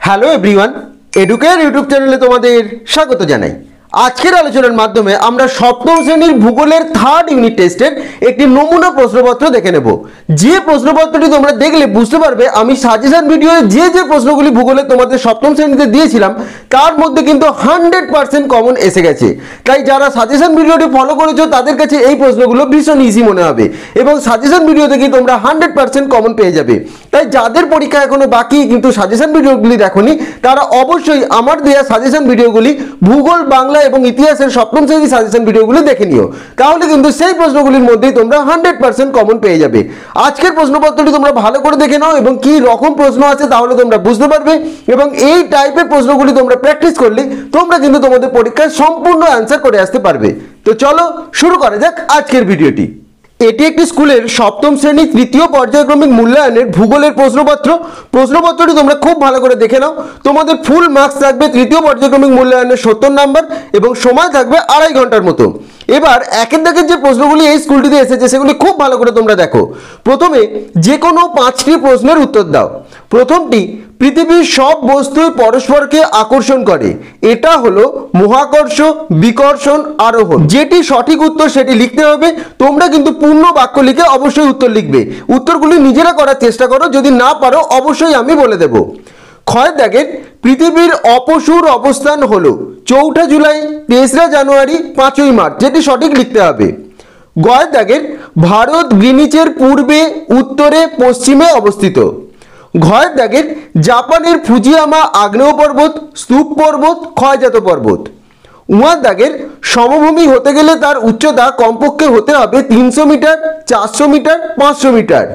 Hello everyone, educare YouTube চ্যানেলে তোমাদের স্বাগত জানাই। আজকের আলোচনার মাধ্যমে আমরা সপ্তম শ্রেণীর ভূগোলের থার্ড ইউনিট টেস্টের একটি নমুনা প্রশ্নপত্র দেখে নেব। যে প্রশ্নপত্রটি তোমরা দেখলে বুঝতে পারবে আমি সাজেশন ভিডিওয়ে যে প্রশ্নগুলি ভূগোলে তোমাদের সপ্তম শ্রেণীতে দিয়েছিলাম তার মধ্যে কিন্তু 100% কমন এসে গেছে। তাই যারা সাজেশন ভিডিওটি ফলো করেছো তাদের কাছে এই প্রশ্নগুলো ভীষণ ইজি মনে হবে এবং সাজেশন ভিডিও থেকে তোমরা 100% কমন পেয়ে যাবে। তাই যাদের পরীক্ষা এখনো বাকি কিন্তু সাজেশন ভিডিওগুলি দেখোনি তারা অবশ্যই আমার দেওয়া সাজেশন ভিডিওগুলি ভূগোল, বাংলা এবং ইতিহাসের সপ্তম শ্রেণীর সাজেশন ভিডিওগুলি দেখে নিও, তাহলে কিন্তু সেই প্রশ্নগুলির মধ্যেই তোমরা 100% কমন পেয়ে যাবে। আজকের প্রশ্নপত্রটি তোমরা ভালো করে দেখে নাও এবং কি রকম প্রশ্ন আছে তাহলে তোমরা বুঝতে পারবে এবং এই টাইপের প্রশ্নগুলি তোমরা প্র্যাকটিস করলে তোমরা কিন্তু তোমাদের পরীক্ষায় সম্পূর্ণ অ্যান্সার করে আসতে পারবে। তো চলো শুরু করা যাক আজকের ভিডিওটি। এটি একটি স্কুলের সপ্তম শ্রেণীর তৃতীয় পর্যায়ক্রমিক মূল্যায়নের ভূগোলের প্রশ্নপত্র। প্রশ্নপত্রটি তোমরা খুব ভালো করে দেখে নাও। তোমাদের ফুল মার্কস থাকবে তৃতীয় পর্যায়ক্রমিক মূল্যায়নের 70 নাম্বার এবং সময় থাকবে 2.5 ঘন্টার মতো। এবার একের দাগের যে প্রশ্নগুলি এই স্কুলটিতে এসেছে সেগুলি খুব ভালো করে তোমরা দেখো। প্রথমে যে কোনো 5টি প্রশ্নের উত্তর দাও। প্রথমটি, পৃথিবীর সব বস্তুই পরস্পরকে আকর্ষণ করে, এটা হলো মহাকর্ষ, বিকর্ষণ, আরোহণ। যেটি সঠিক উত্তর সেটি লিখতে হবে। তোমরা কিন্তু পূর্ণ বাক্য লিখে অবশ্যই উত্তর লিখবে। উত্তরগুলি নিজেরা করার চেষ্টা করো, যদি না পারো অবশ্যই আমি বলে দেব। ক্ষয়ের দাগের পৃথিবীর অপসূর অবস্থান হলো 4 জুলাই, 23 জানুয়ারি, 5 মার্চ, যেটি সঠিক লিখতে হবে। গয়ের দাগের ভারত গ্রিনিচের পূর্বে, উত্তরে, পশ্চিমে অবস্থিত। ঘয়ের দাগের জাপানের ফুজিয়ামা আগ্নেয় পর্বত, স্তূপ পর্বত, ক্ষয়জাত পর্বত। উয়ার দাগের সমভূমি হতে গেলে তার উচ্চতা কমপক্ষে হতে হবে 300 মিটার, 400 মিটার, 500 মিটার।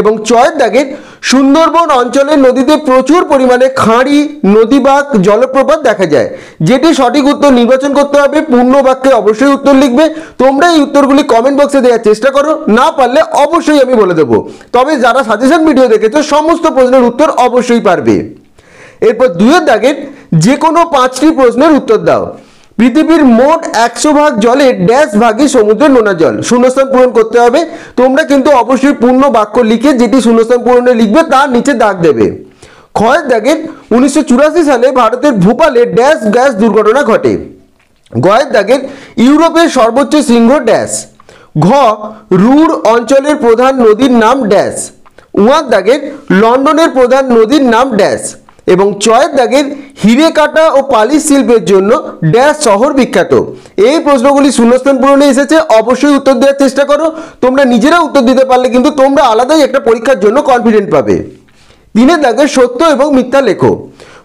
এবং চয়ের দাগের সুন্দরবন অঞ্চলের নদীতে প্রচুর পরিমাণে খাঁড়ি, নদীবাঁক, জলপ্রপাত দেখা যায়। যেটি সঠিক উত্তর নির্বাচন করতে হবে। পূর্ণ বাক্যে অবশ্যই উত্তর লিখবে। তোমরা এই উত্তরগুলি কমেন্ট বক্সে দেওয়ার চেষ্টা করো, না পারলে অবশ্যই আমি বলে দেবো। তবে যারা সাজেশন ভিডিও দেখেছো সমস্ত প্রশ্নের উত্তর অবশ্যই পারবে। এরপর 2 দাগের যে কোনো 5টি প্রশ্নের উত্তর দাও। পৃথিবীর মোট 100 ভাগ জলে ড্যাশ ভাগই সমুদ্রের নোনা জল। শূন্যস্থান পূরণ করতে হবে। তোমরা কিন্তু অবশ্যই পূর্ণ বাক্য লিখে যেটি শূন্যস্থান পূরণে লিখবে তার নিচে দাগ দেবে। ক্ষয়ের দাগের 1984 সালে ভারতের ভোপালে ড্যাশ গ্যাস দুর্ঘটনা ঘটে। গয়ের দাগের ইউরোপের সর্বোচ্চ শৃঙ্গ ড্যাশ। ঘ রুর অঞ্চলের প্রধান নদীর নাম ড্যাশ। উয়ার দাগের লন্ডনের প্রধান নদীর নাম ড্যাশ। এবং চয়ের দাগের হিরে কাটা ও পালিশ শিল্পের জন্য ড্যাশ শহর বিখ্যাত। এই প্রশ্নগুলি শূন্যস্থান পূরণে এসেছে, অবশ্যই উত্তর দেওয়ার চেষ্টা করো। তোমরা নিজেরা উত্তর দিতে পারলে কিন্তু তোমরা আলাদাই একটা পরীক্ষার জন্য কনফিডেন্ট পাবে। 3 দাগের সত্য এবং মিথ্যা লেখো।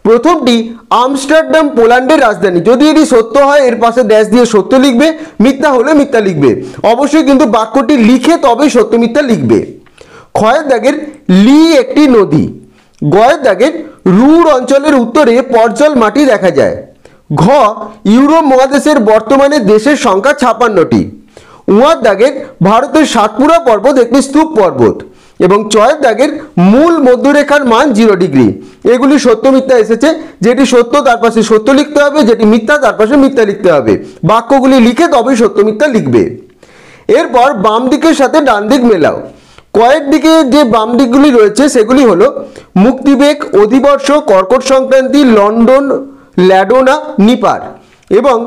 প্রথমটি, আমস্টারডাম পোল্যান্ডের রাজধানী। যদি এটি সত্য হয় এর পাশে ড্যাশ দিয়ে সত্য লিখবে, মিথ্যা হলে মিথ্যা লিখবে। অবশ্যই কিন্তু বাক্যটি লিখে তবে সত্য মিথ্যা লিখবে। ক্ষয়ের দাগের লি একটি নদী। গয়ের দাগের রুর অঞ্চলের উত্তরে পর্জল মাটি দেখা যায়। ঘ ইউরোপ মহাদেশের বর্তমানে দেশের সংখ্যা 56টি। উয়ার দাগের ভারতের সাতপুরা পর্বত একটি স্তূপ পর্বত। এবং চয়ের দাগের মূল মধ্যরেখার মান 0 ডিগ্রি। এগুলি সত্য মিথ্যা এসেছে। যেটি সত্য তার পাশে সত্য লিখতে হবে, যেটি মিথ্যা তার পাশে মিথ্যা লিখতে হবে। বাক্যগুলি লিখে তবেই সত্য মিথ্যা লিখবে। এরপর বাম দিকের সাথে ডান দিক মেলাও। কয়ের দিকে যে বাম দিকগুলি রয়েছে সেগুলি হলো মুক্তিবেগ, অধিবর্ষ, কর্কট সংক্রান্তি, লন্ডন, ল্যাডোনা, নিপার। এবং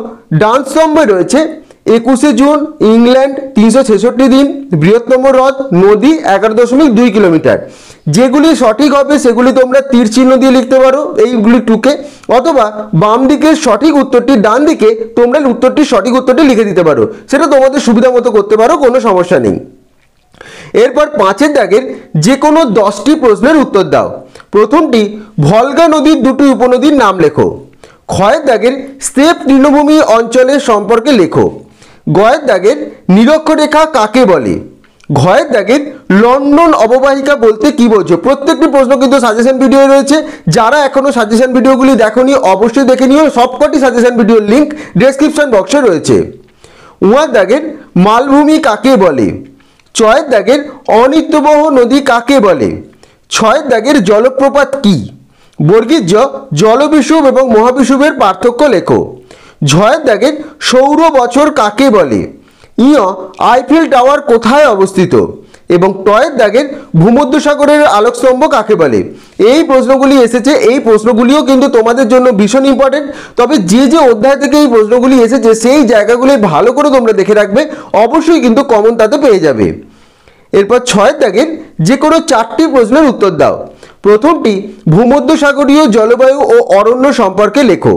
ডান স্তম্ভে রয়েছে 21শে জুন, ইংল্যান্ড, 366 দিন, বৃহত্তম হ্রদ, নদী 11.2 কিলোমিটার। যেগুলি সঠিক হবে সেগুলি তোমরা তীর চিহ্ন দিয়ে লিখতে পারো এইগুলি টুকে, অথবা বাম দিকের সঠিক উত্তরটি ডান দিকে তোমরা সঠিক উত্তরটি লিখে দিতে পারো। সেটা তোমাদের সুবিধা মতো করতে পারো, কোনো সমস্যা নেই। এরপর 5 দাগের যে কোনো 10টি প্রশ্নের উত্তর দাও। প্রথমটি, ভলগা নদীর 2টি উপনদীর নাম লেখো। ক্ষয়ের দাগের স্টেপ তৃণভূমি অঞ্চলের সম্পর্কে লেখো। গয়ের দাগের নিরক্ষরেখা কাকে বলে। ঘয়ের দাগের লন্ডন অববাহিকা বলতে কি বোঝো। প্রত্যেকটি প্রশ্ন কিন্তু সাজেশন ভিডিও রয়েছে। যারা এখনো সাজেশন ভিডিওগুলি দেখোনি অবশ্যই দেখে নিও। সবকটি সাজেশন ভিডিওর লিঙ্ক ডেসক্রিপশন বক্সে রয়েছে। উয়ার দাগের মালভূমি কাকে বলে। চয়ের দাগের অনিত্যবহ নদী কাকে বলে। ছয়ের দাগের জলপ্রপাত কি। বর্গীর জ জলবিষুব এবং মহাবিষুবের পার্থক্য লেখো। ঝয়ের দাগের সৌর বছর কাকে বলে। ইয় আইফেল টাওয়ার কোথায় অবস্থিত। এবং টয়ের দাগের ভূমধ্যসাগরের আলোকস্তম্ভ কাকে বলে। এই প্রশ্নগুলি এসেছে, এই প্রশ্নগুলিও কিন্তু তোমাদের জন্য ভীষণ ইম্পর্টেন্ট। তবে যে যে অধ্যায় থেকে এই প্রশ্নগুলি এসেছে সেই জায়গাগুলি ভালো করে তোমরা দেখে রাখবে, অবশ্যই কিন্তু কমন তাতে পেয়ে যাবে। এরপর 6 দাগের যে কোনো 4টি প্রশ্নের উত্তর দাও। প্রথমটি, ভূমধ্যসাগরীয় জলবায়ু ও অরণ্য সম্পর্কে লেখো।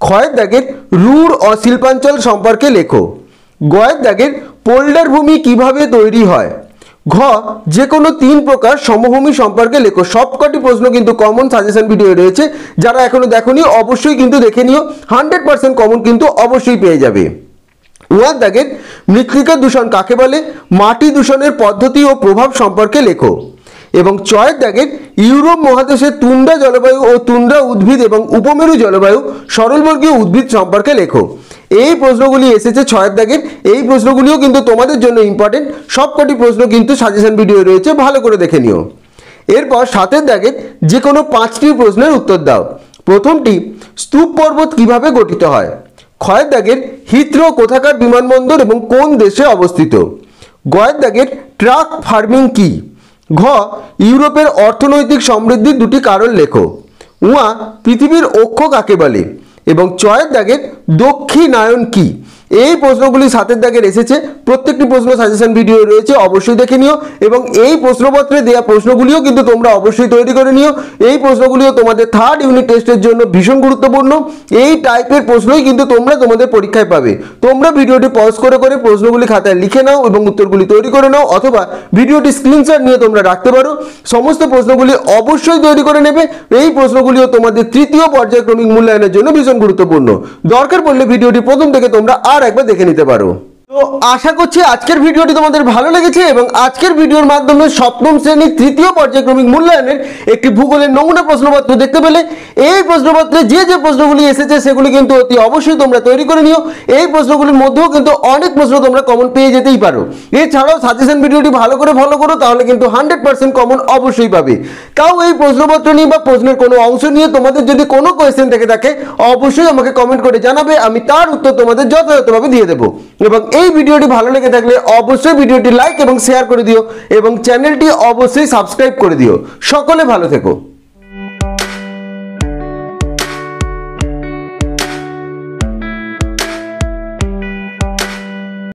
ক্ষয়ের দাগের রুড় ও শিল্পাঞ্চল সম্পর্কে লেখো। গয়ের দাগের পোল্ডার ভূমি কিভাবে তৈরি হয়। ঘ, যে কোনো 3 প্রকার সমভূমি সম্পর্কে লেখো। সবকটি প্রশ্ন কিন্তু কমন সাজেশন ভিডিও রয়েছে, যারা এখনো দেখোনি অবশ্যই কিন্তু দেখে নিও, 100% কমন কিন্তু অবশ্যই পেয়ে যাবে। উয়ার দাগের মৃত্তিকা দূষণ কাকে বলে, মাটি দূষণের পদ্ধতি ও প্রভাব সম্পর্কে লেখো। এবং চয়ের দাগের ইউরোপ মহাদেশের তুন্দ্রা জলবায়ু ও তুন্দ্রা উদ্ভিদ এবং উপমেরু জলবায়ু সরলবর্গীয় উদ্ভিদ সম্পর্কে লেখো। এই প্রশ্নগুলি এসেছে 6 দাগের, এই প্রশ্নগুলিও কিন্তু তোমাদের জন্য ইম্পর্টেন্ট। সবকটি প্রশ্ন কিন্তু সাজেশন ভিডিও রয়েছে, ভালো করে দেখে নিও। এরপর 7 দাগের যে কোনো 5টি প্রশ্নের উত্তর দাও। প্রথমটি, স্তূপ পর্বত কিভাবে গঠিত হয়। ক্ষয়ের দাগের হিথ্রো কোথাকার বিমানবন্দর এবং কোন দেশে অবস্থিত। গয়ের দাগের ট্রাক ফার্মিং কি। ঘ, ইউরোপের অর্থনৈতিক সমৃদ্ধির 2টি কারণ লেখো। উয়া, পৃথিবীর অক্ষ কাকে বলে। এবং চয়ের দাগের দক্ষিণায়ন কি। এই প্রশ্নগুলি 7 দাগের এসেছে, প্রত্যেকটি প্রশ্ন সাজেশন ভিডিও রয়েছে, অবশ্যই দেখে নিও। এবং এই প্রশ্নপত্রে দেওয়া প্রশ্নগুলিও কিন্তু তোমরা অবশ্যই তৈরি করে নিও। এই প্রশ্নগুলিও তোমাদের 3rd ইউনিট টেস্টের জন্য ভীষণ গুরুত্বপূর্ণ। এই টাইপের প্রশ্নই কিন্তু তোমরা তোমাদের পরীক্ষায় পাবে। তোমরা ভিডিওটি পজ করে করে প্রশ্নগুলি খাতায় লিখে নাও এবং উত্তরগুলি তৈরি করে নাও, অথবা ভিডিওটি স্ক্রিনশট নিয়ে তোমরা রাখতে পারো। সমস্ত প্রশ্নগুলি অবশ্যই তৈরি করে নেবে। এই প্রশ্নগুলিও তোমাদের 3য় পর্যায়ক্রমিক মূল্যায়নের জন্য ভীষণ গুরুত্বপূর্ণ। দরকার পড়লে ভিডিওটি প্রথম থেকে তোমরা আর একবার দেখে নিতে পারো। তো আশা করছি আজকের ভিডিওটি তোমাদের ভালো লেগেছে এবং আজকের ভিডিওর মাধ্যমে সপ্তম শ্রেণীর 3য় পর্যায়ক্রমিক মূল্যায়নের একটি ভূগোলের নমুনা প্রশ্নপত্র দেখতে পেলে। এই প্রশ্নপত্রে যে যে প্রশ্নগুলি এসেছে সেগুলি কিন্তু অতি অবশ্যই তোমরা তৈরি করে নিও। এই প্রশ্নগুলির মধ্যেও কিন্তু অনেক প্রশ্ন তোমরা কমন পেয়ে যেতেই পারো। এছাড়াও সাজেশন ভিডিওটি ভালো করে ফলো করো, তাহলে কিন্তু 100% কমন অবশ্যই পাবে। কাউ এই প্রশ্নপত্র নিয়ে বা প্রশ্নের কোনো অংশ নিয়ে তোমাদের যদি কোনো কোয়েশ্চেন থেকে থাকে অবশ্যই আমাকে কমেন্ট করে জানাবে, আমি তার উত্তর তোমাদের যথাযথভাবে দিয়ে দেবো। এবং এই ভিডিওটি ভালো লেগে থাকলে অবশ্যই ভিডিওটি লাইক এবং শেয়ার করে দিও এবং চ্যানেলটি অবশ্যই সাবস্ক্রাইব করে দিও। সকলে ভালো থেকো।